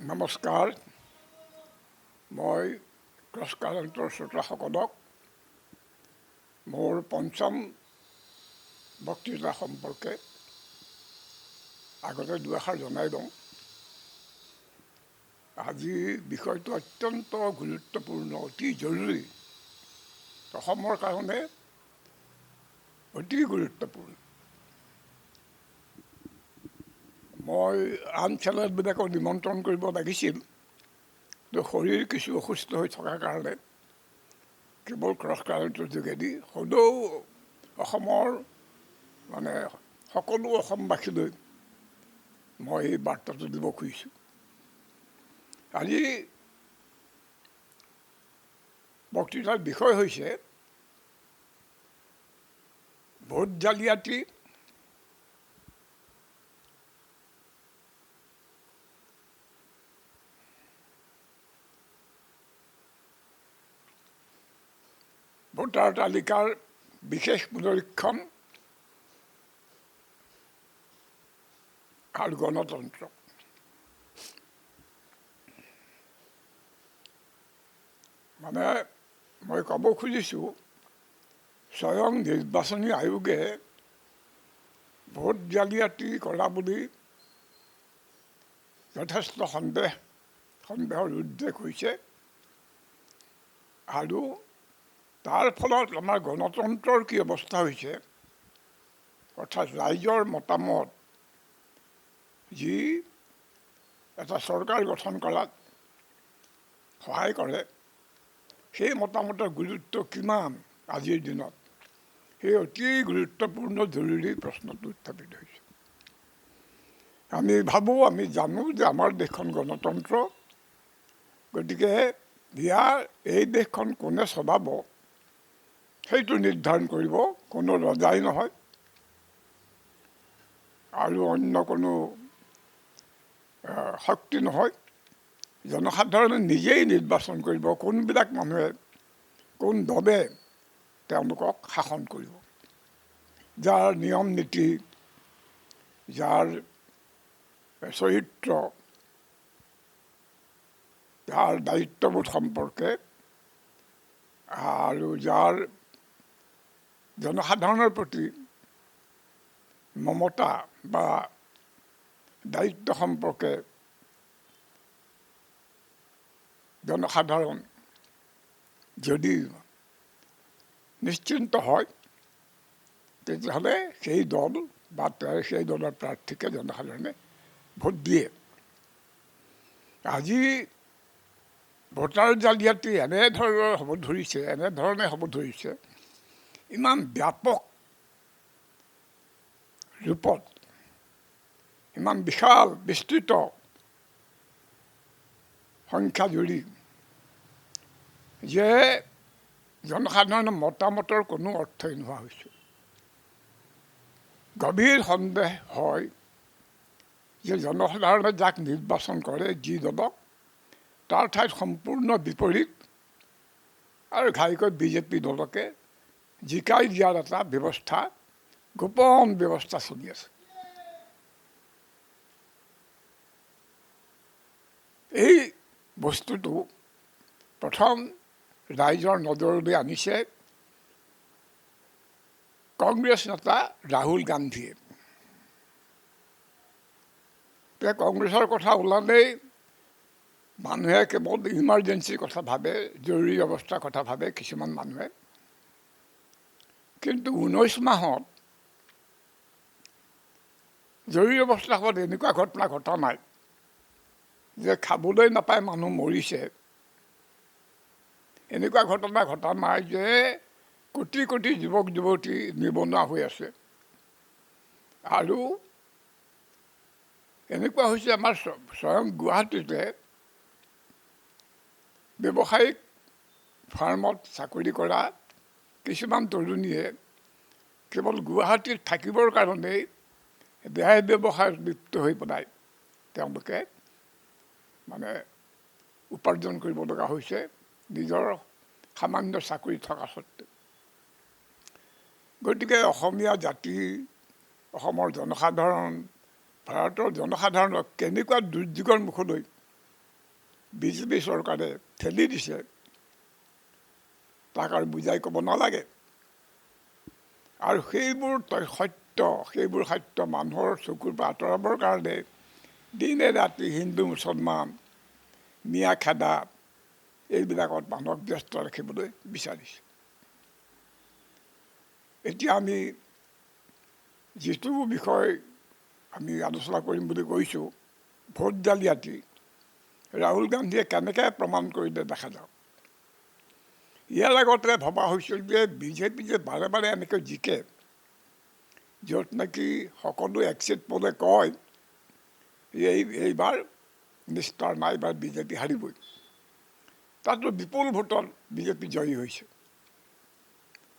নমস্কাৰ। মই ক্ৰছ কাৰেণ্টৰ শ্ৰোতাসকলক মোৰ পঞ্চম বক্তৃতা সম্পৰ্কে আগতে দুআষাৰ জনাই দিওঁ। আজি বিষয়টো অত্যন্ত গুৰুত্বপূৰ্ণ, অতি জৰুৰী, অসমৰ কাৰণে অতি গুৰুত্বপূৰ্ণ। মই আন চেনেলবিলাকক নিমন্ত্ৰণ কৰিব লাগিছিল, কিন্তু শৰীৰ কিছু অসুস্থ হৈ থকাৰ কাৰণে কেৱল ক্ৰছ কাৰেণ্টৰ যোগেদি সদৌ অসমৰ সকলো অসমবাসীলৈ মই এই বাৰ্তাটো দিব খুজিছোঁ। আজি বক্তৃতাৰ বিষয় হৈছে ভোট জালিয়াতি ভোটাৰ তালিকাৰ বিশেষ পুনৰীক্ষণ আৰু গণতন্ত্ৰ। মই ক'ব খুজিছোঁ, স্বয়ং নিৰ্বাচনী আয়োগে ভোট জালিয়াতি কৰা বুলি যথেষ্ট সন্দেহৰ উদ্ৰেক হৈছে আৰু তাৰ ফলত আমাৰ গণতন্ত্ৰৰ কি অৱস্থা হৈছে, অৰ্থাৎ ৰাইজৰ মতামত যি এটা চৰকাৰ গঠন কৰাত সহায় কৰে, সেই মতামতৰ গুৰুত্ব কিমান আজিৰ দিনত, সেই অতি গুৰুত্বপূৰ্ণ জৰুৰী প্ৰশ্নটো উত্থাপিত হৈছে। আমি ভাবোঁ, আমি জানো যে আমাৰ দেশখন গণতন্ত্ৰ, গতিকে এই দেশখন কোনে চলাব সেইটো নিৰ্ধাৰণ কৰিব কোনো ৰজাই নহয় আৰু অন্য কোনো শক্তি নহয়। জনসাধাৰণে নিজেই নিৰ্বাচন কৰিব কোনবিলাক মানুহে, কোন দলে তেওঁলোকক শাসন কৰিব, যাৰ নিয়ম নীতি, যাৰ চৰিত্ৰ, যাৰ দায়িত্ববোধ সম্পৰ্কে আৰু যাৰ জনসাধাৰণৰ প্ৰতি মমতা বা দায়িত্ব সম্পৰ্কে জনসাধাৰণ যদি নিশ্চিন্ত হয়, তেতিয়াহ'লে সেই দল বা সেই দলৰ প্ৰাৰ্থীকে জনসাধাৰণে ভোট দিয়ে। আজি ভোটাৰ জালিয়াতি এনেধৰণে হ'ব ধৰিছে, ইমান ব্যাপক ৰূপত, ইমান বিশাল বিস্তৃত সংখ্যা জুৰি, যে জনসাধাৰণৰ মতামতৰ কোনো অৰ্থই নোহোৱা হৈছে। গভীৰ সন্দেহ হয় যে জনসাধাৰণে যাক নিৰ্বাচন কৰে, যি দলক, তাৰ ঠাইত সম্পূৰ্ণ বিপৰীত আৰু ঘাইকৈ বিজেপি দলকে জিকাই দিয়াৰ এটা ব্যৱস্থা, গোপন ব্যৱস্থা চলি আছে। এই বস্তুটো প্ৰথম ৰাইজৰ নজৰলৈ আনিছে কংগ্ৰেছ নেতা ৰাহুল গান্ধীয়ে। কংগ্ৰেছৰ কথা ওলালেই মানুহে কেৱল ইমাৰ্জেঞ্চিৰ কথা ভাবে, জৰুৰী অৱস্থাৰ কথা ভাবে কিছুমান মানুহে। কিন্তু 19 মাহত জৰুৰী অৱস্থা সময়ত এনেকুৱা ঘটনা ঘটা নাই যে খাবলৈ নাপায় মানুহ মৰিছে, এনেকুৱা ঘটনা ঘটা নাই যে কোটি কোটি যুৱক যুৱতী নিবনুৱা হৈ আছে, আৰু এনেকুৱা হৈছে আমাৰ স্বয়ং গুৱাহাটীতে ব্যৱসায়িক ফাৰ্মত চাকৰি কৰা কিছুমান তৰুণীয়ে কেৱল গুৱাহাটীত থাকিবৰ কাৰণেই বেহাই ব্যৱসায়ত লিপ্ত হৈ পেলাই তেওঁলোকে উপাৰ্জন কৰিব লগা হৈছে, নিজৰ সামান্য চাকৰি থকা সত্ত্বেও। গতিকে অসমীয়া জাতি, অসমৰ জনসাধাৰণ, ভাৰতৰ জনসাধাৰণক কেনেকুৱা দুৰ্যোগৰ মুখলৈ বিজেপি চৰকাৰে ঠেলি দিছে তাক আৰু বুজাই ক'ব নালাগে। আৰু সেইবোৰ সত্য মানুহৰ চকুৰ পৰা আঁতৰাবৰ কাৰণে দিনে ৰাতি হিন্দু মুছলমান মিয়া খেদা এইবিলাকত মানুহক ব্যস্ত ৰাখিবলৈ বিচাৰিছে। এতিয়া আমি যিটো বিষয় আমি আলোচনা কৰিম বুলি কৈছোঁ, ভোট জালিয়াতি, ৰাহুল গান্ধীয়ে কেনেকৈ প্ৰমাণ কৰিলে দেখা যাওক। ইয়াৰ আগতে ভবা হৈছিল যে বিজেপি যে বাৰে বাৰে এনেকৈ জিকে, য'ত নেকি সকলো এক্সিট পোলে কয় এইবাৰ নিষ্ঠাৰ নাই, এইবাৰ বিজেপি হাৰিবই। তাতো বিপুল ভোটত বিজেপি জয়ী হৈছে।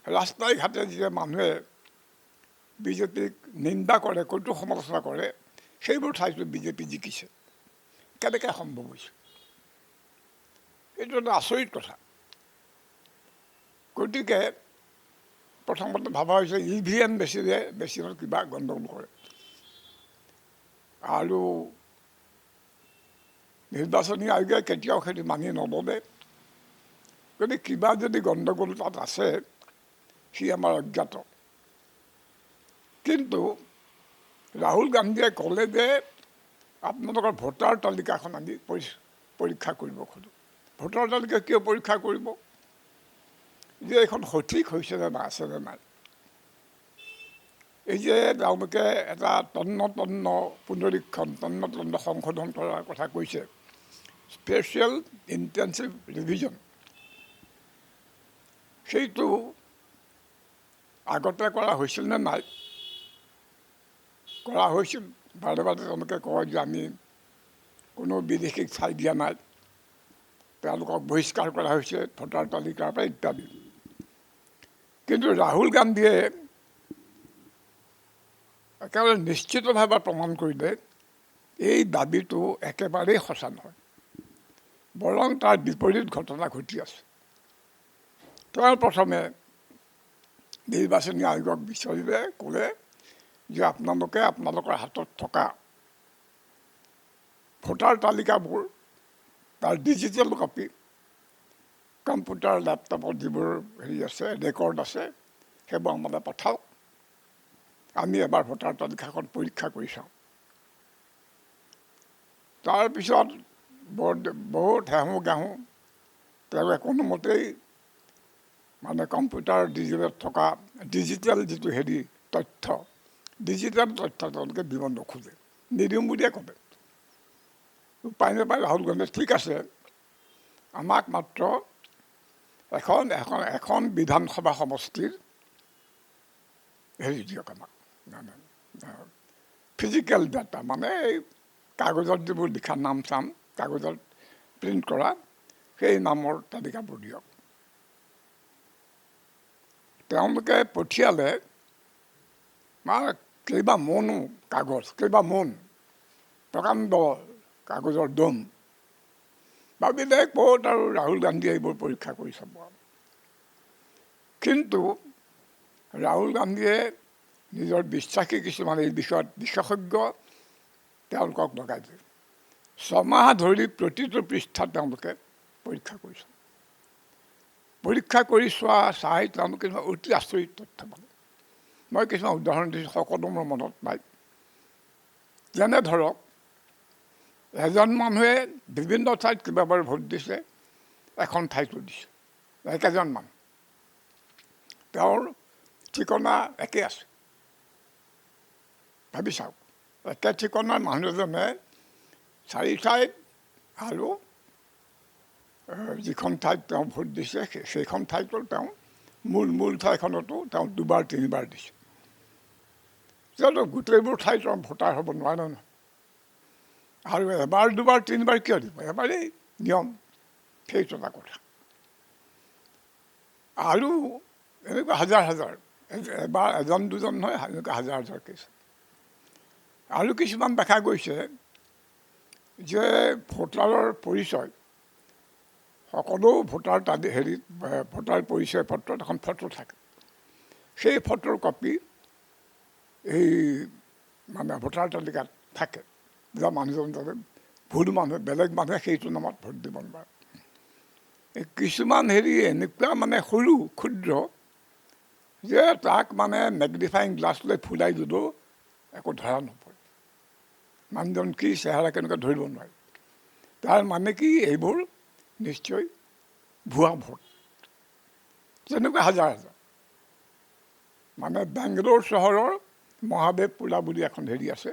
ৰাস্তাই ঘাটে যে মানুহে বিজেপিক নিন্দা কৰে, কটু সমালোচনা কৰে, সেইবোৰ ঠাইতো বিজেপি জিকিছে। কেনেকৈ সম্ভৱ হৈছে? এইটো এটা আচৰিত কথা। গতিকে প্ৰথমতে ভবা হৈছে EVM মেচিনত কিবা গণ্ডগোল কৰে, আৰু নিৰ্বাচনী আয়োগে কেতিয়াও সেইটো মানি নল'লে। গতিকে কিবা যদি গণ্ডগোল তাত আছে, সি আমাৰ অজ্ঞাত। কিন্তু ৰাহুল গান্ধীয়ে ক'লে যে আপোনালোকৰ ভোটাৰ তালিকাখন আমি পৰীক্ষা কৰিব খোজোঁ। ভোটাৰ তালিকা কিয় পৰীক্ষা কৰিব? যে এইখন সঠিক হৈছে নে আছে নে নাই। এই যে তেওঁলোকে এটা তন্ন পুনৰীক্ষণ, তন্ন সংশোধন কৰাৰ কথা কৈছে, স্পেচিয়েল ইণ্টেনচিভ ৰিভিজন, সেইটো আগতে কৰা হৈছিল নে নাই? কৰা হৈছিল। বাৰে বাৰে তেওঁলোকে কয় যে আমি কোনো বিদেশীক ঠাই দিয়া নাই, তেওঁলোকক বহিষ্কাৰ কৰা হৈছে ভোটাৰ তালিকাৰ পৰা ইত্যাদি। কিন্তু ৰাহুল গান্ধীয়ে একেবাৰে নিশ্চিতভাৱে প্ৰমাণ কৰিলে এই দাবীটো একেবাৰেই সঁচা নহয়, বৰং তাৰ বিপৰীত ঘটনা ঘটি আছে। তেওঁ প্ৰথমে নিৰ্বাচনী আয়োগক বিচাৰিলে, ক'লে যে আপোনালোকে আপোনালোকৰ হাতত থকা ভোটাৰ তালিকাবোৰ তাৰ ডিজিটেল কপি, কম্পিউটাৰ লেপটপত যিবোৰ আছে, ৰেকৰ্ড আছে, সেইবোৰ আমালৈ পঠাওক, আমি এবাৰ ভোটাৰ তালিকাখন পৰীক্ষা কৰি চাওঁ। তাৰপিছত বহুত হেহোঁ গেহোঁ তেওঁ কোনোমতেই কম্পিউটাৰ থকা ডিজিটেল যিটো তথ্য, ডিজিটেল তথ্য তেওঁলোকে দিব নোখোজে, নিদিওঁ বুলিয়ে ক'লে। উপায় নাপায় ৰাহুল গান্ধীয়ে ঠিক আছে, আমাক মাত্ৰ এখন বিধানসভা সমষ্টিৰ দিয়ক, আমাক ফিজিকেল ডাটা, এই কাগজত যিবোৰ লিখা নাম চাম, কাগজত প্ৰিণ্ট কৰা সেই নামৰ তালিকাবোৰ দিয়ক। তেওঁলোকে পঠিয়ালে কেইবা মোনো কাগজ, প্ৰকাণ্ড কাগজৰ দম। ভাবিলে ক'ত আৰু ৰাহুল গান্ধীয়ে এইবোৰ পৰীক্ষা কৰি চাব। কিন্তু ৰাহুল গান্ধীয়ে নিজৰ বিশ্বাসী কিছুমান এই বিষয়ত বিশেষজ্ঞ তেওঁলোকক লগাই দিয়ে। 6 মাহ ধৰি প্ৰতিটো পৃষ্ঠাত তেওঁলোকে পৰীক্ষা কৰিছে। পৰীক্ষা কৰি চাই তেওঁলোকে অতি আচৰিত তথ্য পালে। মই কিছুমান উদাহৰণ দিছোঁ, সকলো মোৰ মনত নাই। যেনে ধৰক, এজন মানুহে বিভিন্ন ঠাইত কেইবাবাৰ ভোট দিছে, এখন ঠাইতো দিছে, একেজন মানুহ, তেওঁৰ ঠিকনা একে আছে। ভাবি চাওক, একে ঠিকনাৰ মানুহ এজনে 4 ঠাইত আৰু যিখন ঠাইত তেওঁ ভোট দিছে সেইখন ঠাইতো তেওঁ মূল ঠাইখনতো তেওঁ 2-3বাৰ দিছে। যিহেতু গোটেইবোৰ ঠাইত তেওঁ ভোটাৰ হ'ব নোৱাৰে নহয়, আৰু এবাৰ 2-3বাৰ কিয় দিব? এবাৰেই নিয়ম, সেইটো এটা কথা। আৰু এনেকুৱা হাজাৰ, এবাৰ এজন দুজন নহয়, এনেকুৱা হাজাৰ কেছ। আৰু কিছুমান দেখা গৈছে যে ভোটাৰৰ পৰিচয়, সকলো ভোটাৰ ভোটাৰ পৰিচয় পত্ৰত এখন ফটো থাকে। সেই ফটোৰ কপি এই ভোটাৰ তালিকাত থাকে, যে মানুহজন যাতে ভুল মানুহে বেলেগ মানুহে সেইটো নামত ভোট দিব নোৱাৰে। কিছুমান এনেকুৱা মানে সৰু ক্ষুদ্ৰ যে তাক মানে মেগনিফাইং গ্লাছ লৈ ফুলাই দিলেও একো ধৰা নপৰে, মানুহজন কি চেহেৰা কেনেকৈ ধৰিব নোৱাৰে। তাৰ মানে কি এইবোৰ নিশ্চয় ভুৱা ভোট। তেনেকুৱা হাজাৰ হাজাৰ মানে বেংগালোৰ চহৰৰ মহাদেৱপুৰা বুলি এখন আছে,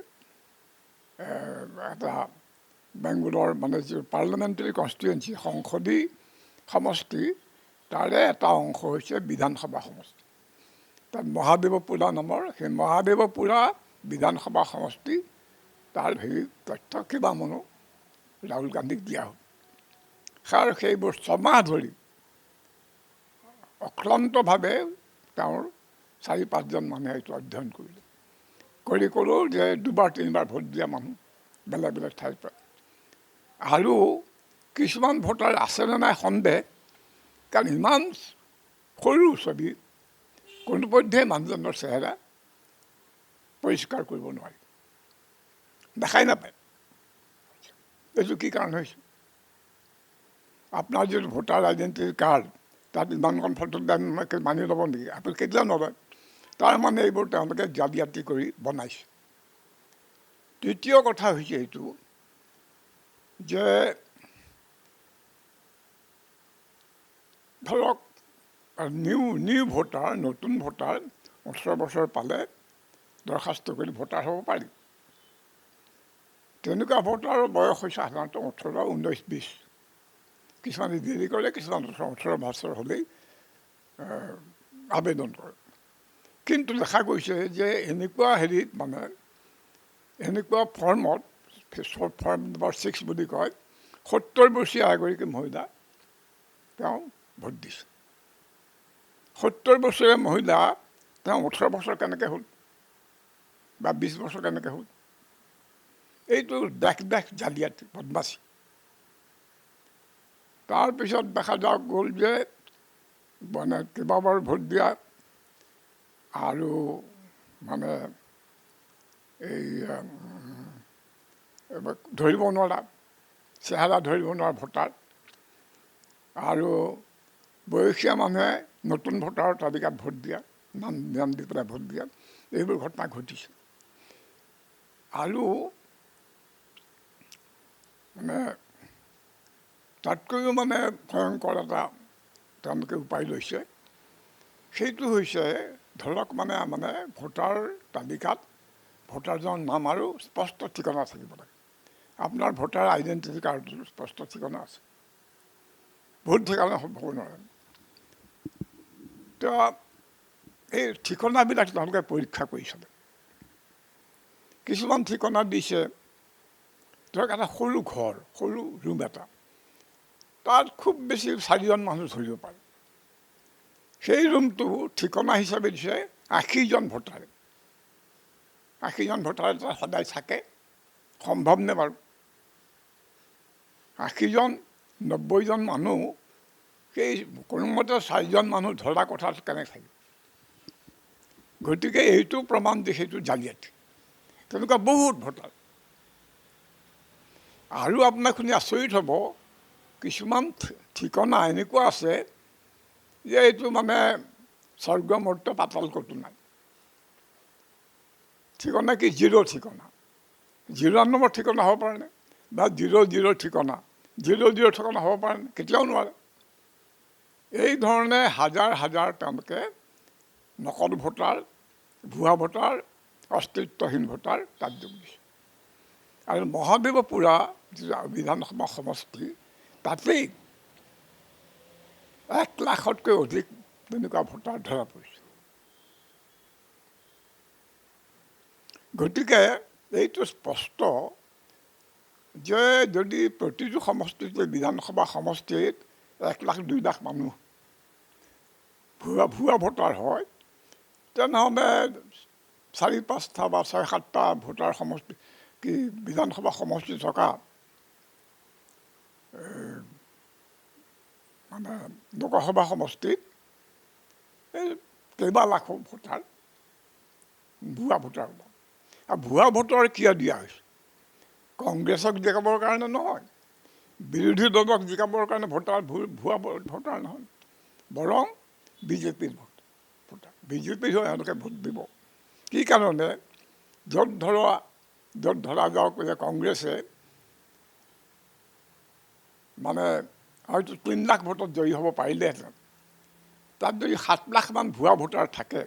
এটা বেংগলোৰ মানে যি পাৰ্লামেণ্টাৰী কনষ্টিটুৱেঞ্চি সংসদী সমষ্টি, তাৰে এটা অংশ হৈছে বিধানসভা সমষ্টি। তাত মহাদেৱপুৰা নামৰ সেই মহাদেৱপুৰা বিধানসভা সমষ্টি তাৰ তথ্য কিবা মানুহ ৰাহুল গান্ধীক দিয়া হ'ল। আৰু সেইবোৰ ছমাহ ধৰি অক্লান্তভাৱে তেওঁৰ 4-5জন মানুহে এইটো অধ্যয়ন কৰিলে। ক'লোঁ যে 2-3বাৰ ভোট দিয়া মানুহ বেলেগ বেলেগ ঠাইৰ পৰা। আৰু কিছুমান ভোটাৰ আছেনে নাই সন্দেহ, কাৰণ ইমান সৰু ছবি কোনোপধ্যে মানুহজনৰ চেহেৰা পৰিষ্কাৰ কৰিব নোৱাৰি, দেখাই নাপায়। এইটো কি কাৰণ হৈছে? আপোনাৰ যিটো ভোটাৰ আইডেণ্টিটি কাৰ্ড তাত ইমানখন ফটো মানি ল'ব নেকি? আপুনি কেতিয়াও নলয়। তাৰ মানে এইবোৰ তেওঁলোকে জালিয়াতি কৰি বনাইছে। তৃতীয় কথা হৈছে এইটো যে ধৰক নিউ ভোটাৰ, নতুন ভোটাৰ 18 বছৰ পালে দৰখাস্ত কৰি ভোটাৰ হ'ব পাৰি। তেনেকুৱা ভোটাৰৰ বয়স হৈছে সাধাৰণতে 18, 19, 20। কিছুমানে দেৰি কৰে, কিছুমান 18 বছৰ হ'লেই আবেদন কৰে। কিন্তু দেখা গৈছে যে এনেকুৱা মানে এনেকুৱা ফৰ্মত, ফৰ্ম নম্বৰ 6 বুলি কয়, 70 বছৰীয়া এগৰাকী মহিলা তেওঁ ভোট দিছে। 70 বছৰীয়া মহিলা তেওঁ 18 বছৰ কেনেকৈ হ'ল বা 20 বছৰ কেনেকৈ হ'ল? এইটো দেশ জালিয়াতি, বদমাচি। তাৰপিছত দেখা যাওক গ'ল যে মানে কেইবাবাৰ ভোট দিয়া আৰু মানে এই ধৰিব নোৱাৰা, চেহেৰা ধৰিব নোৱাৰা ভোটাৰ, আৰু বয়সীয়া মানুহে নতুন ভোটাৰৰ তালিকাত ভোট দিয়া, নাম দি পেলাই ভোট দিয়া, এইবোৰ ঘটনা ঘটিছে। আৰু মানে তাতকৈও মানে ভয়ংকৰ এটা তেওঁলোকে উপায় লৈছে। সেইটো হৈছে ধৰক মানে ভোটাৰ তালিকাত ভোটাৰজনৰ নাম আৰু স্পষ্ট ঠিকনা থাকিব লাগে। আপোনাৰ ভোটাৰ আইডেণ্টিটি কাৰ্ডৰ স্পষ্ট ঠিকনা আছে, ভোট ঠিকনা হ'ব নোৱাৰে। তো এই ঠিকনাবিলাক তেওঁলোকে পৰীক্ষা কৰিছিলে। কিছুমান ঠিকনা দিছে, ধৰক এটা সৰু ঘৰ, সৰু ৰুম এটা, তাত খুব বেছি 4জন মানুহ ধৰিব পাৰে। সেই ৰুমটো ঠিকনা হিচাপে দিছে 80জন ভোটাৰে। 80জন ভোটাৰে তাত সদায় থাকে, সম্ভৱনে বাৰু? 80জন 90জন মানুহ সেই কোনোমতে 4জন মানুহ ধৰা কথাত কেনেকৈ থাকে? গতিকে এইটো প্ৰমাণ যে সেইটো জালিয়াতি। তেনেকুৱা বহুত ভোটাৰ। আৰু আপোনাক শুনি আচৰিত হ'ব, কিছুমান ঠিকনা এনেকুৱা আছে যে এইটো মানে স্বৰ্গ মৰ্ত্য পাতাল ক'তো নাই। ঠিকনা কি? 0 ঠিকনা। 0 নম্বৰ ঠিকনা হ'ব পাৰেনে? বা 00 ঠিকনা, 00 ঠিকনা হ'ব পাৰেনে? কেতিয়াও নোৱাৰে। এই ধৰণে হাজাৰ হাজাৰ তেওঁলোকে নকল ভোটাৰ, ভুৱা ভোটাৰ, অস্তিত্বহীন ভোটাৰ তাত যোগ দিছে। আৰু মহাদেৱপুৰা যিটো বিধানসভা সমষ্টি, তাতেই 1 লাখতকৈ অধিক তেনেকুৱা ভোটাৰ ধৰা পৰিছে। গতিকে এইটো স্পষ্ট যে যদি প্ৰতিটো সমষ্টিতে, বিধানসভা সমষ্টিত 1 লাখ 2 লাখ মানুহ ভুৱা ভোটাৰ হয়, তেনেহ'লে 4-5টা বা 6-7টা ভোটাৰ সমষ্টি কি বিধানসভা সমষ্টি থকা মানে লোকসভা সমষ্টিত এই কেইবা লাখো ভোটাৰ ভুৱা ভোটাৰ ওলাব। আৰু ভুৱা ভোটাৰ কিয় দিয়া হৈছে? কংগ্ৰেছক জিকাবৰ কাৰণে নহয়, বিৰোধী দলক জিকাবৰ কাৰণে ভুৱা ভোটাৰ নহয়, বৰং বিজেপিৰ ভোটাৰ। বিজেপিৰ হৈ তেওঁলোকে ভোট দিব। কি কাৰণে? য'ত ধৰা যাওক যে কংগ্ৰেছে মানে হয়তো 3 লাখ ভোটত জয়ী হ'ব পাৰিলেহেঁতেন, তাত যদি 7 লাখমান ভুৱা ভোটাৰ থাকে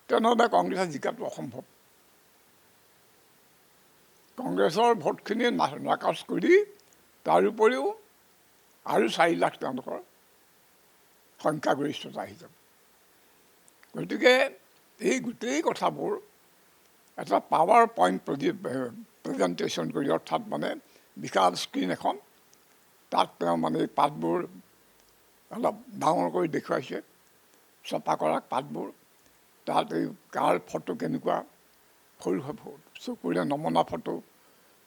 তেনেহ'লে কংগ্ৰেছে জিকাটো অসম্ভৱ। কংগ্ৰেছৰ ভোটখিনি নাকচ কৰি তাৰ উপৰিও আৰু 4 লাখ তেওঁলোকৰ সংখ্যাগৰিষ্ঠতা আহি যাব। গতিকে এই গোটেই কথাবোৰ এটা পাৱাৰ পইণ্ট প্ৰেজেণ্টেশ্যন কৰি, অৰ্থাৎ মানে বিশাল স্ক্ৰীণ এখন, তাত তেওঁ মানে এই পাতবোৰ অলপ ডাঙৰ কৰি দেখুৱাইছে, ছপা কৰা পাতবোৰ। তাত এই কাৰ ফটো কেনেকুৱা, চকুৰে নমনা ফটো,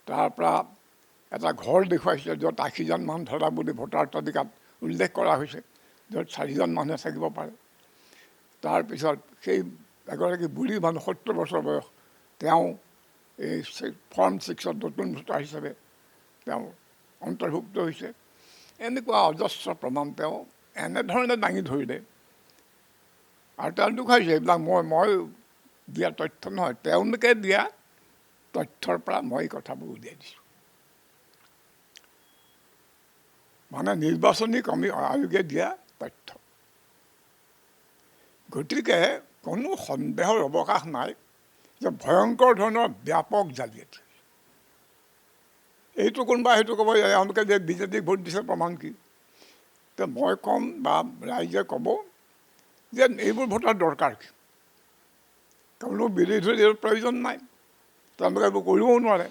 তাৰপৰা এটা ঘৰ দেখুৱাইছে য'ত 80জন মানুহ ধৰা বুলি ভোটাৰ তালিকাত উল্লেখ কৰা হৈছে, য'ত 4জন মানুহে থাকিব পাৰে। তাৰপিছত সেই এগৰাকী বুঢ়ী মানুহ 70 বছৰ বয়স, তেওঁ এই ফৰ্ম 6ত নতুন ভোটাৰ হিচাপে তেওঁ অন্তৰ্ভুক্ত হৈছে। এনেকুৱা অজস্ৰ প্ৰমাণ তেওঁ এনেধৰণে দাঙি ধৰিলে। আৰু তেওঁ দেখুৱাইছে এইবিলাক মই দিয়া তথ্য নহয়, তেওঁলোকে দিয়া তথ্যৰ পৰা মই কথাবোৰ উলিয়াই দিছোঁ। মানে নিৰ্বাচনী আয়োগে দিয়া তথ্য। গতিকে কোনো সন্দেহৰ অৱকাশ নাই যে ভয়ংকৰ ধৰণৰ ব্যাপক জালিয়াতি। এইটো কোনোবা সেইটো ক'ব এওঁলোকে যে বিজেপিক ভোট দিছে প্ৰমাণ কি? তো মই ক'ম বা ৰাইজে ক'ব যে এইবোৰ ভোটৰ দৰকাৰ কি? কোনো বিৰোধীৰ প্ৰয়োজন নাই, তেওঁলোকে এইবোৰ কৰিবও নোৱাৰে।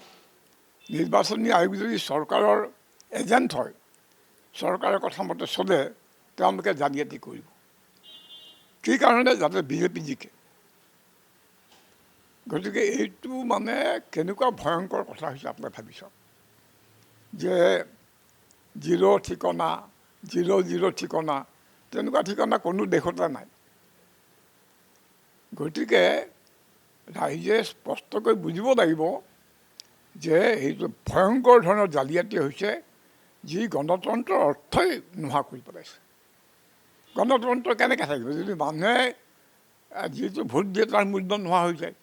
নিৰ্বাচনী আয়োগ যদি চৰকাৰৰ এজেণ্ট হয়, চৰকাৰৰ কথা মতে চলে, তেওঁলোকে জালিয়াতি কৰিব। কি কাৰণে? যাতে বিজেপি জিকে। গতিকে এইটো মানে কেনেকুৱা ভয়ংকৰ কথা হৈছে আপোনালোকে ভাবি চাওক, যে 0 ঠিকনা, 0 ঠিকনা, তেনেকুৱা ঠিকনা কোনো দেশতে নাই। গতিকে ৰাইজে স্পষ্টকৈ বুজিব লাগিব যে এইটো ভয়ংকৰ ধৰণৰ জালিয়াতি হৈছে, যি গণতন্ত্ৰৰ অৰ্থই নোহোৱা কৰি পেলাইছে। গণতন্ত্ৰ কেনেকৈ থাকিব যদি মানুহে যিটো ভোট দিয়ে তাৰ মূল্য নোহোৱা হৈ যায়?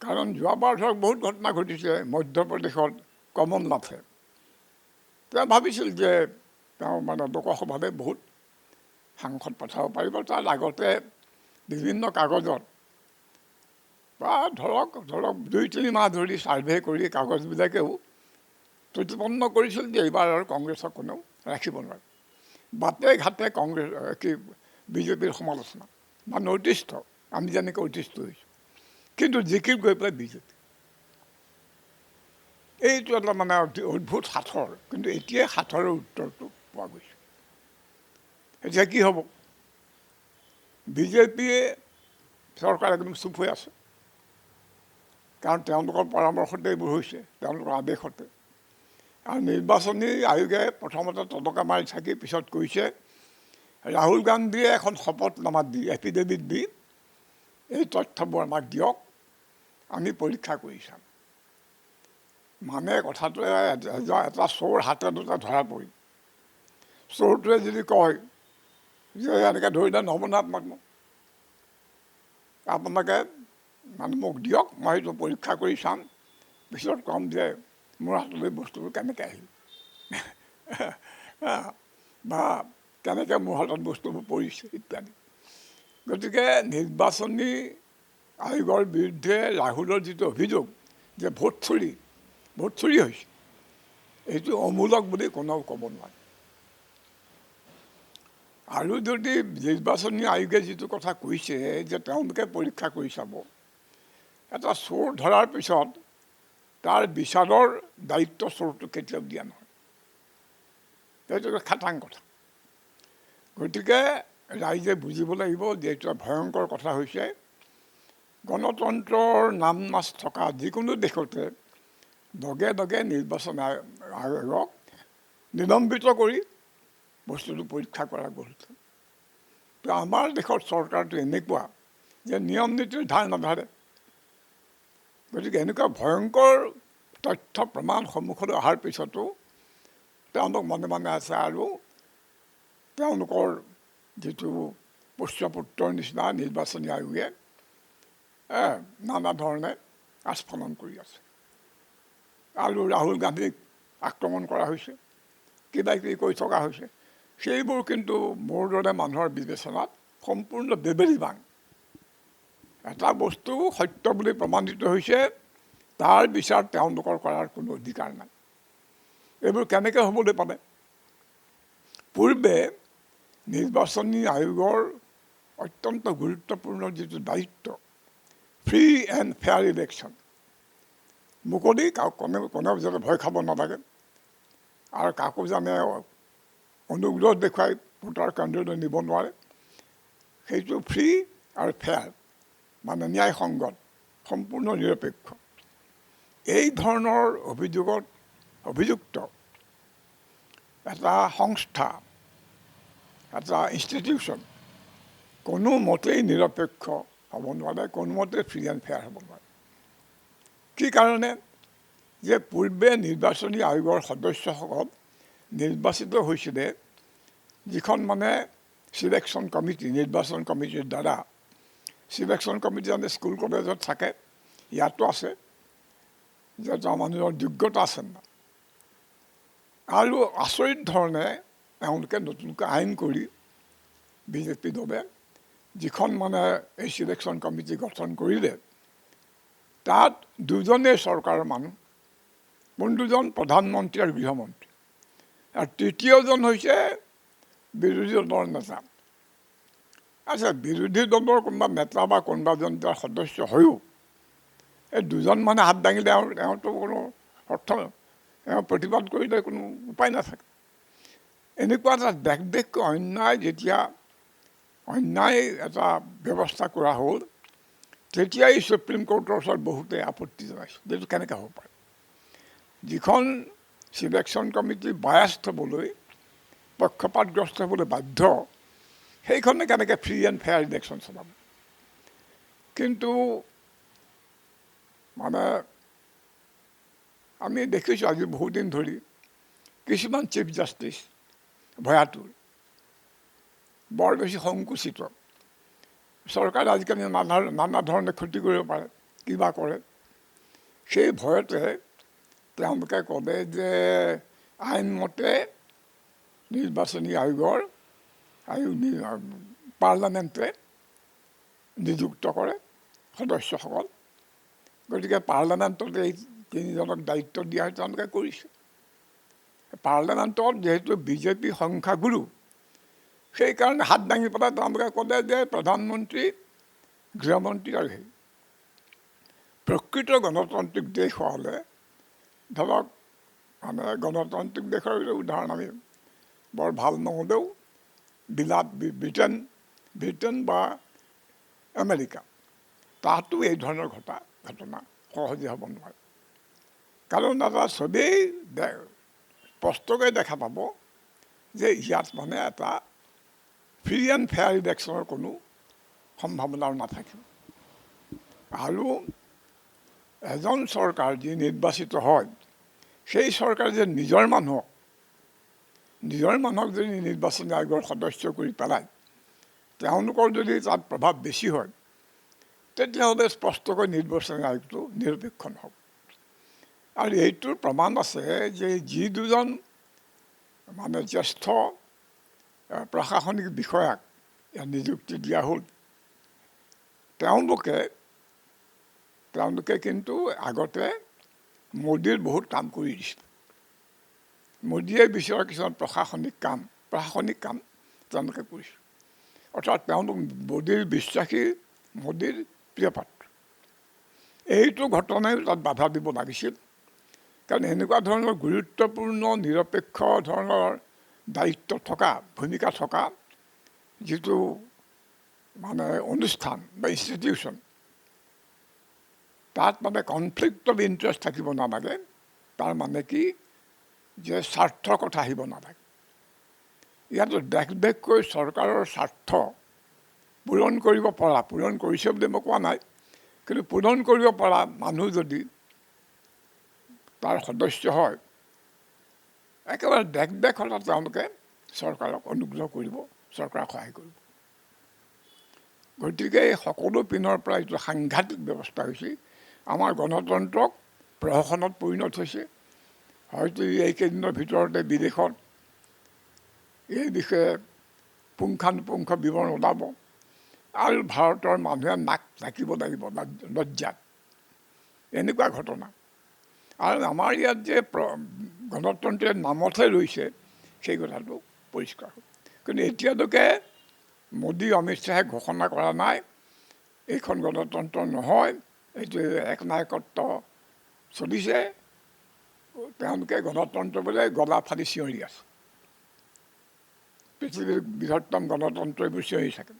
কাৰণ যোৱাবাৰ ধৰক বহুত ঘটনা ঘটিছে। মধ্যপ্ৰদেশত কমল নাথে তেওঁ ভাবিছিল যে তেওঁ মানে লোকসভালৈ বহুত সাংসদ পঠাব পাৰিব। তাৰ আগতে বিভিন্ন কাগজত বা ধৰক 2-3 মাহ ধৰি ছাৰ্ভে কৰি কাগজবিলাকেও প্ৰতিপন্ন কৰিছিল যে এইবাৰ আৰু কংগ্ৰেছক কোনেও ৰাখিব নোৱাৰে। বাটে ঘাটে কংগ্ৰেছ বিজেপিৰ সমালোচনা বা নৈতিষ্ঠ, আমি যেনেকৈ অতিষ্ঠ হৈছোঁ, কিন্তু জিকিৰ গৈ পেলাই বিজেপি। এইটো এটা মানে অদ্ভুত সাঁথৰ। কিন্তু এতিয়া সাঁথৰৰ উত্তৰটো পোৱা গৈছে। এতিয়া কি হ'ব? বিজেপিয়ে চৰকাৰ একদম চুপ হৈ আছে, কাৰণ তেওঁলোকৰ পৰামৰ্শতে এইবোৰ হৈছে, তেওঁলোকৰ আদেশতে। আৰু নিৰ্বাচনী আয়োগে প্ৰথমতে তলকা মাৰি থাকি পিছত কৈছে, ৰাহুল গান্ধীয়ে এখন শপতনামা দি, এফিডেভিট দি এই তথ্যবোৰ আমাক দিয়ক, আমি পৰীক্ষা কৰি চাম। মানে কথাটো এটা চোৰ হাতে দুটা ধৰা পৰি, চোৰটোৱে যদি কয় যে এনেকৈ ধৰিলে নহ'ব না আপোনালোকে মানে মোক দিয়ক, মই সেইটো পৰীক্ষা কৰি চাম, পিছত ক'ম যে মোৰ হাতলৈ বস্তুটো কেনেকৈ আহিল বা কেনেকৈ মোৰ হাতত বস্তুবোৰ পৰিছে ইত্যাদি। গতিকে নিৰ্বাচনী আয়োগৰ বিৰুদ্ধে ৰাহুলৰ যিটো অভিযোগ যে ভোট চুৰি হৈছে, এইটো অমূলক বুলি কোনেও ক'ব নোৱাৰে। আৰু যদি নিৰ্বাচনী আয়োগে যিটো কথা কৈছে যে তেওঁলোকে পৰীক্ষা কৰি চাব, এটা চোৰ ধৰাৰ পিছত তাৰ বিচাৰৰ দায়িত্ব চোৰটো কেতিয়াও দিয়া নহয়, এইটো খাটাং কথা। গতিকে ৰাইজে বুজিব লাগিব যে এইটো ভয়ংকৰ কথা হৈছে। গণতন্ত্ৰৰ নাম মাছ থকা যিকোনো দেশতে দগে দগে নিৰ্বাচন আয়োগক নিলম্বিত কৰি বস্তুটো পৰীক্ষা কৰা গ'ল। তো আমাৰ দেশৰ চৰকাৰটো এনেকুৱা যে নিয়ম নীতিৰ ধাৰ নাধাৰে, গতিকে এনেকুৱা ভয়ংকৰ তথ্য প্ৰমাণ সন্মুখলৈ অহাৰ পিছতো তেওঁলোক মনে মনে আছে আৰু তেওঁলোকৰ যিটো পুষ্যপুত্ৰৰ নিচিনা নিৰ্বাচনী আয়োগে নানা ধৰণে আস্ফালন কৰি আছে আৰু ৰাহুল গান্ধীক আক্ৰমণ কৰা হৈছে কিবা কিবি কৈ থকা হৈছে সেইবোৰ কিন্তু মোৰ দৰে মানুহৰ বিবেচনাত সম্পূৰ্ণ বেবেৰিবাং এটা বস্তু সত্য বুলি প্ৰমাণিত হৈছে তাৰ বিচাৰ তেওঁলোকৰ কৰাৰ কোনো অধিকাৰ নাই এইবোৰ কেনেকৈ হ'বলৈ পালে পূৰ্বে নিৰ্বাচনী আয়োগৰ অত্যন্ত গুৰুত্বপূৰ্ণ যিটো দায়িত্ব ফ্ৰী এণ্ড ফেয়াৰ ইলেকশ্যন মুকলি কোনেও যাতে ভয় খাব নালাগে আৰু কাকো জানে অনুগ্ৰহ দেখুৱাই ভোটাৰ কেন্দ্ৰলৈ নিব নোৱাৰে সেইটো ফ্ৰী আৰু ফেয়াৰ মানে ন্যায়সংগত সম্পূৰ্ণ নিৰপেক্ষ এই ধৰণৰ অভিযুক্ত এটা সংস্থা এটা ইনষ্টিটিউশ্যন কোনোমতেই নিৰপেক্ষ হ'ব নোৱাৰে কোনোমতে ফ্ৰী এণ্ড ফেয়াৰ হ'ব নোৱাৰে কি কাৰণে যে পূৰ্বে নিৰ্বাচনী আয়োগৰ সদস্যসকল নিৰ্বাচিত হৈছিলে যিখন মানে চিলেকশ্যন কমিটি নিৰ্বাচন কমিটিৰ দ্বাৰা চিলেকশ্যন কমিটি মানে স্কুল কলেজত থাকে ইয়াতো আছে যে তাৰ মানুহৰ যোগ্যতা আছে না আৰু আচৰিত ধৰণে তেওঁলোকে নতুনকৈ আইন কৰি বিজেপি দলে যিখন মানে এই চিলেকশ্যন কমিটি গঠন কৰিলে তাত দুজনেই চৰকাৰৰ মানুহ দুজন প্ৰধানমন্ত্ৰী আৰু গৃহমন্ত্ৰী আৰু তৃতীয়জন হৈছে বিৰোধী দলৰ নেতা আচ্ছা বিৰোধী দলৰ কোনোবা নেতা বা কোনোবাজন তাৰ সদস্য হৈও এই দুজন মানে হাত দাঙিলে তেওঁতো কোনো অৰ্থ প্ৰতিবাদ কৰিলে কোনো উপায় নাথাকে এনেকুৱা এটা দেশকৈ অন্যায় যেতিয়া অন্যায় এটা ব্যৱস্থা কৰা হ'ল তেতিয়াই সুপ্ৰিম কোৰ্টৰ ওচৰত বহুতে আপত্তি জনাইছে এইটো কেনেকৈ হ'ব পাৰে যিখন চিলেকশ্যন কমিটি বায়াষ্ট হ'বলৈ পক্ষপাতগ্ৰস্ত হ'বলৈ বাধ্য সেইখনে কেনেকৈ ফ্ৰী এণ্ড ফেয়াৰ ইলেকশ্যন চলাব কিন্তু মানে আমি দেখিছোঁ আজি বহুদিন ধৰি কিছুমান চিফ জাষ্টিচ ভয়াতুৰ বৰ বেছি সংকুচিত চৰকাৰে আজিকালি নানা ধৰণে ক্ষতি কৰিব পাৰে কিবা কৰে সেই ভয়তে তেওঁলোকে ক'লে যে আইনমতে নিৰ্বাচনী আয়োগৰ পাৰ্লামেণ্টে নিযুক্ত কৰে সদস্যসকল গতিকে পাৰ্লামেণ্টত এই তিনিজনক দায়িত্ব দিয়া হয় তেওঁলোকে কৰিছে পাৰ্লামেণ্টত যিহেতু বিজেপি সংখ্যাগুৰু সেইকাৰণে হাত দাঙি পেলাই তেওঁলোকে ক'লে যে প্ৰধানমন্ত্ৰী গৃহমন্ত্ৰী আৰু সেই প্ৰকৃত গণতান্ত্ৰিক দেশ হ'লে ধৰক মানে গণতান্ত্ৰিক দেশৰ উদাহৰণ আমি বৰ ভাল নহ'লেও ব্ৰিটেইন বা আমেৰিকা তাতো এই ধৰণৰ ঘটনা সহজে হ'ব নোৱাৰে কাৰণ এটা চবেই স্পষ্টকৈ দেখা পাব যে ইয়াত মানে এটা ফ্ৰী এণ্ড ফেয়াৰ ইলেকশ্যনৰ কোনো সম্ভাৱনাও নাথাকিব আৰু এজন চৰকাৰ যি নিৰ্বাচিত হয় সেই চৰকাৰে যে নিজৰ মানুহক যদি নিৰ্বাচনী আয়োগৰ সদস্য কৰি পেলায় তেওঁলোকৰ যদি তাত প্ৰভাৱ বেছি হয় তেতিয়াহ'লে স্পষ্টকৈ নিৰ্বাচনী আয়োগটো নিৰপেক্ষ নহ'ব আৰু এইটোৰ প্ৰমাণ আছে যে যি দুজন মানে জ্যেষ্ঠ প্ৰশাসনিক বিষয়াক নিযুক্তি দিয়া হ'ল তেওঁলোকে কিন্তু আগতে মোদীৰ বহুত কাম কৰি দিছিল মোদীয়ে বিচৰা কিছুমান প্ৰশাসনিক কাম তেওঁলোকে কৰিছিল অৰ্থাৎ তেওঁলোক মোদীৰ বিশ্বাসী মোদীৰ প্ৰিয় পাত্ৰ এইটো ঘটনাই তাত বাধা দিব লাগিছিল কাৰণ এনেকুৱা ধৰণৰ গুৰুত্বপূৰ্ণ নিৰপেক্ষ ধৰণৰ দায়িত্ব থকা ভূমিকা থকা যিটো মানে অনুষ্ঠান বা ইনষ্টিটিউশ্যন তাত মানে কনফ্লিক্ট অফ ইণ্টাৰেষ্ট থাকিব নালাগে তাৰ মানে কি যে স্বাৰ্থৰ কথা আহিব নালাগে ইয়াতো দেশকৈ চৰকাৰৰ স্বাৰ্থ পূৰণ কৰিছে বুলি মই কোৱা নাই কিন্তু পূৰণ কৰিব পৰা মানুহ যদি তাৰ সদস্য হয়, একেবাৰে দেশত তেওঁলোকে চৰকাৰক অনুগ্ৰহ কৰিব, চৰকাৰক সহায় কৰিব। গতিকে সকলো পিনৰ পৰা এইটো সাংঘাতিক ব্যৱস্থা হৈছে। আমাৰ গণতন্ত্ৰক প্ৰহসনত পৰিণত হৈছে। হয়তো এইকেইদিনৰ ভিতৰতে বিদেশত এই বিষয়ে পুংখানুপুংখ বিৱৰণ ওলাব আৰু ভাৰতৰ মানুহে নাক ঢাকিব লাগিব লজ্জাত। এনেকুৱা ঘটনা। আৰু আমাৰ ইয়াত যে গণতন্ত্ৰৰ নামতহে ৰৈছে সেই কথাটো পৰিষ্কাৰ। কিন্তু এতিয়ালৈকে মোদী অমিত শ্বাহে ঘোষণা কৰা নাই এইখন গণতন্ত্ৰ নহয়, এইটো একনায়কত্ব চলিছে। তেওঁলোকে গণতন্ত্ৰ বোলে গলা ফালি চিঞৰি আছে। পৃথিৱীৰ বৃহত্তম গণতন্ত্ৰ এইবোৰ চিঞৰি থাকে।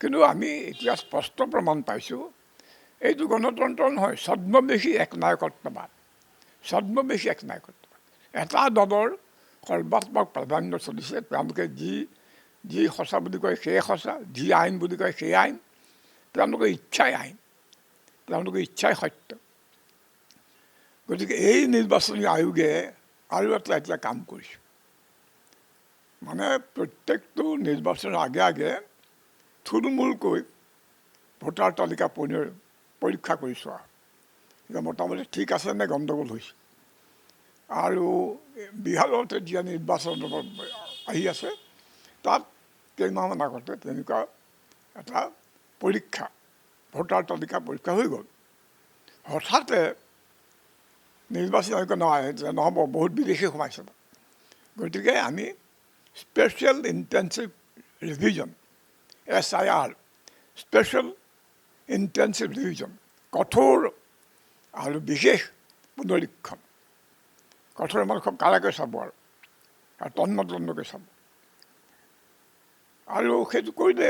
কিন্তু আমি এতিয়া স্পষ্ট প্ৰমাণ পাইছোঁ এইটো গণতন্ত্ৰ নহয়, ছদ্মবেশী একনায়কত্ববাদ। ছদ্মবেশী একনায়কত্ববাদ। এটা দলৰ সৰ্বাত্মক প্ৰাধান্য চলিছে। তেওঁলোকে যি সঁচা বুলি কয় সেয়ে সঁচা, যি আইন বুলি কয় সেই আইন। তেওঁলোকৰ ইচ্ছাই আইন, তেওঁলোকৰ ইচ্ছাই সত্য। গতিকে এই নিৰ্বাচনী আয়োগে আৰু এটা কাম কৰিছে, মানে প্ৰত্যেকটো নিৰ্বাচনৰ আগে আগে থুলমূলকৈ ভোটাৰ তালিকা পৰীক্ষা কৰি চোৱা এতিয়া মোটামুটি ঠিক আছে নে গণ্ডগোল হৈছে। আৰু বিহাৰত এতিয়া নিৰ্বাচন আহি আছে, তাত কেইমাহমান আগতে তেনেকুৱা এটা পৰীক্ষা, ভোটাৰ তালিকা পৰীক্ষা হৈ গ'ল। হঠাতে নিৰ্বাচন আয়োগ নহ'ব, বহুত বিদেশী সোমাইছে। গতিকে আমি special intensive revision, SIR, special intensive revision, কঠোৰ আৰু বিশেষ পুনৰীক্ষণ। কঠোৰ মানে খুব কাৰাকৈ চাব আৰু তন্নতন্নকৈ চাব। আৰু সেইটো কৰিলে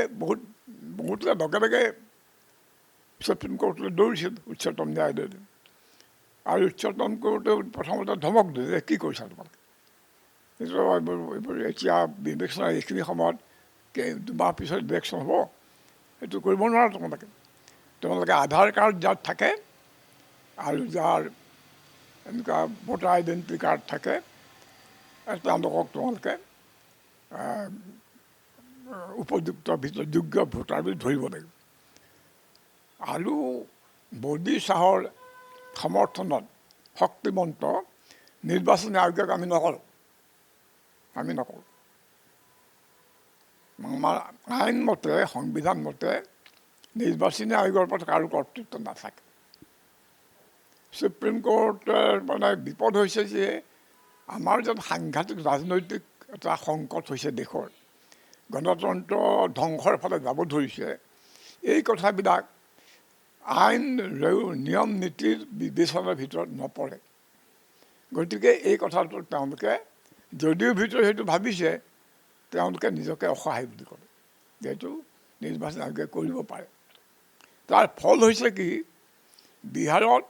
বহুতে লগে লগে সুপ্ৰিম কোৰ্টলৈ দৌৰিছিল, উচ্চতম ন্যায়ালয়লৈ। আৰু উচ্চতম কোৰ্টে প্ৰথমতে ধমক দিলে যে কি কৰিছা তোমালোকে, এইবোৰ এতিয়া ইলেকশ্যন, এইখিনি সময়ত 2 মাহ পিছত ইলেকশ্যন হ'ব, এইটো কৰিব নোৱাৰা তোমালোকে আধাৰ কাৰ্ড যাৰ থাকে আৰু যাৰ এনেকুৱা ভোটাৰ আইডেণ্টিটি কাৰ্ড থাকে তেওঁলোকক তোমালোকে উপযুক্ত ভিতৰত যোগ্য ভোটাৰ বুলি ধৰিব লাগিব। আৰু মোদী শ্বাহৰ সমৰ্থনত শক্তিমন্ত নিৰ্বাচনী আয়োগক আমি নকৰোঁ। আমাৰ আইন মতে, সংবিধান মতে নিৰ্বাচনী আয়োগৰ ওপৰত কাৰো কৰ্তৃত্ব নাথাকে। সুপ্ৰিম কোৰ্টৰ মানে বিপদ হৈছে যে আমাৰ যেন সাংঘাতিক ৰাজনৈতিক এটা সংকট হৈছে দেশৰ, গণতন্ত্ৰ ধ্বংসৰ ফালে যাব ধৰিছে। এই কথাবিলাক আইন নিয়ম নীতিৰ বিবেচনাৰ ভিতৰত নপৰে। গতিকে এই কথাটো তেওঁলোকে যদিও ভিতৰত সেইটো ভাবিছে, তেওঁলোকে নিজকে অসহায় বুলি ক'লে, যিহেতু নিৰ্বাচন আয়োগে কৰিব পাৰে। তাৰ ফল হৈছে কি, বিহাৰত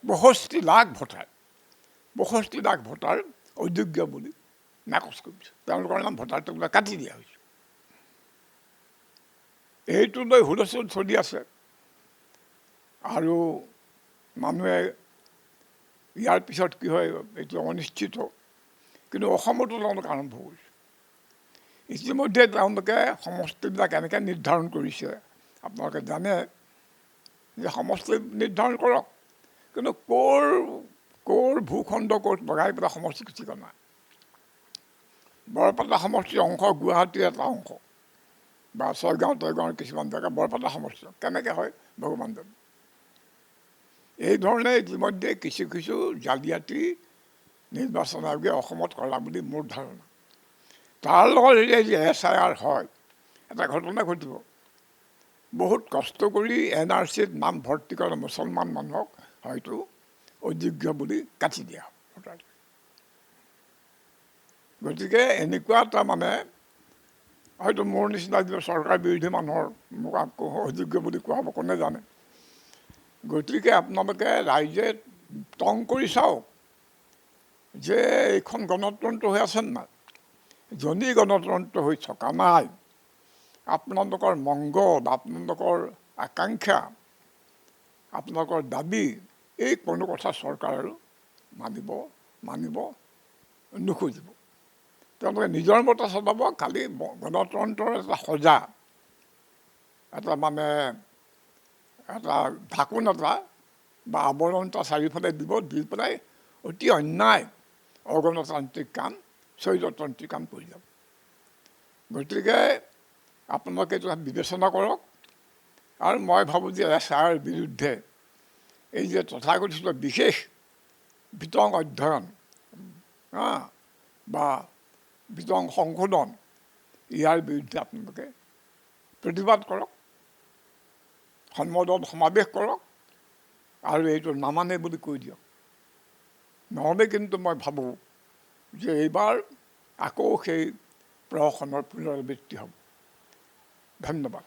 62 লাখ ভোটাৰ অযোগ্য বুলি নাকচ কৰিছে। তেওঁলোকৰ নাম ভোটাৰ টেবুলত কাটি দিয়া হৈছে। এইটো লৈ হুলস্থুল চলি আছে আৰু মানুহে ইয়াৰ পিছত কি হয় এইটো অনিশ্চিত। কিন্তু অসমতো তেওঁলোকে আৰম্ভ কৰিছে। ইতিমধ্যে তেওঁলোকে সমষ্টিবিলাক এনেকৈ নিৰ্ধাৰণ কৰিছে, আপোনালোকে জানে যে সমষ্টি নিৰ্ধাৰণ কৰক, কিন্তু ক'ৰ ভূখণ্ড ক'ত বগাই পেলাই সমষ্টি ঠিকনা। বৰপেটা সমষ্টিৰ অংশ গুৱাহাটীৰ এটা অংশ, বা ছয়গাঁৱৰ কিছুমান জেগা বৰপেটা সমষ্টি কেনেকৈ হয় ভগৱান জানে। এই ধৰণে ইতিমধ্যে কিছু জালিয়াতি নিৰ্বাচন আয়োগে অসমত কৰা বুলি মোৰ ধাৰণা। তাৰ লগত এতিয়া যে SIR হয়, এটা ঘটনা ঘটিব। বহুত কষ্ট কৰি NRCত নাম ভৰ্তি কৰা মুছলমান মানুহক হয়তো অযোগ্য বুলি কাটি দিয়া হ'ব। গতিকে এনেকুৱা এটা মানে হয়তো মোৰ নিচিনা চৰকাৰ বিৰোধী মানুহৰ মোক আকৌ অযোগ্য বুলি কোৱা হ'ব, কোনে জানে। গতিকে আপোনালোকে ৰাইজে টং কৰি চাওক যে এইখন গণতন্ত্ৰ হৈ আছে নাই। যদি গণতন্ত্ৰ হৈ থকা নাই, আপোনালোকৰ মংগল, আপোনালোকৰ আকাংক্ষা, আপোনালোকৰ দাবী, এই কোনো কথা চৰকাৰ আৰু মানিব নুখুজিব। তেওঁলোকে নিজৰ মতে চলাব, খালি গণতন্ত্ৰৰ এটা সজা, এটা মানে এটা ঢাকোন এটা বা আৱৰণ এটা চাৰিওফালে দিব, দি পেলাই অতি অন্যায় অগণতান্ত্ৰিক কাম, স্বৈৰতান্ত্ৰিক কাম কৰি যাব। গতিকে আপোনালোকে এইটো বিবেচনা কৰক। আৰু মই ভাবোঁ যে এছআইৰ বিৰুদ্ধে এই যে তথাকথিত বিশেষ বিতং অধ্যয়ন বা বিতং সংশোধন, ইয়াৰ বিৰুদ্ধে আপোনালোকে প্ৰতিবাদ কৰক, সম্বোধন সমাৱেশ কৰক আৰু এইটো নামানে বুলি কৈ দিয়ক। নহ'লে কিন্তু মই ভাবোঁ যে এইবাৰ আকৌ সেই প্ৰহসনৰ পুনৰাবৃত্তি হ'ব। ধন্যবাদ।